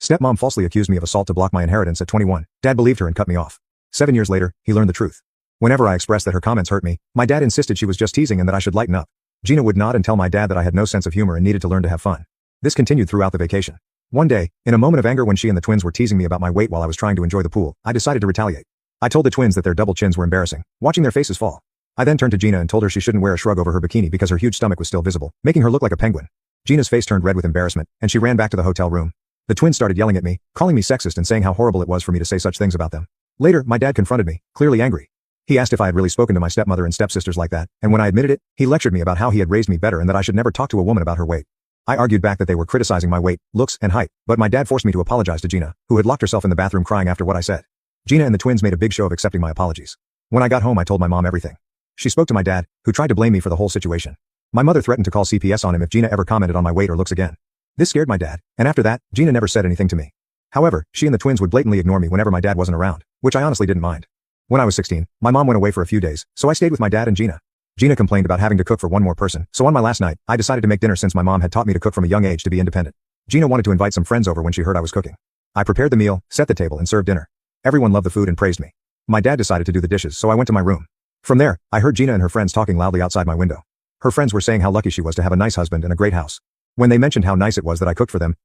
Stepmom falsely accused me of assault to block my inheritance at 21. Dad believed her and cut me off. 7 years later, he learned the truth. Whenever I expressed that her comments hurt me, my dad insisted she was just teasing and that I should lighten up. Gina would nod and tell my dad that I had no sense of humor and needed to learn to have fun. This continued throughout the vacation. One day, in a moment of anger when she and the twins were teasing me about my weight while I was trying to enjoy the pool, I decided to retaliate. I told the twins that their double chins were embarrassing, watching their faces fall. I then turned to Gina and told her she shouldn't wear a shrug over her bikini because her huge stomach was still visible, making her look like a penguin. Gina's face turned red with embarrassment, and she ran back to the hotel room. The twins started yelling at me, calling me sexist and saying how horrible it was for me to say such things about them. Later, my dad confronted me, clearly angry. He asked if I had really spoken to my stepmother and stepsisters like that, and when I admitted it, he lectured me about how he had raised me better and that I should never talk to a woman about her weight. I argued back that they were criticizing my weight, looks, and height, but my dad forced me to apologize to Gina, who had locked herself in the bathroom crying after what I said. Gina and the twins made a big show of accepting my apologies. When I got home, I told my mom everything. She spoke to my dad, who tried to blame me for the whole situation. My mother threatened to call CPS on him if Gina ever commented on my weight or looks again. This scared my dad, and after that, Gina never said anything to me. However, she and the twins would blatantly ignore me whenever my dad wasn't around, which I honestly didn't mind. When I was 16, my mom went away for a few days, so I stayed with my dad and Gina. Gina complained about having to cook for one more person, so on my last night, I decided to make dinner since my mom had taught me to cook from a young age to be independent. Gina wanted to invite some friends over when she heard I was cooking. I prepared the meal, set the table, and served dinner. Everyone loved the food and praised me. My dad decided to do the dishes, so I went to my room. From there, I heard Gina and her friends talking loudly outside my window. Her friends were saying how lucky she was to have a nice husband and a great house. When they mentioned how nice it was that I cooked for them,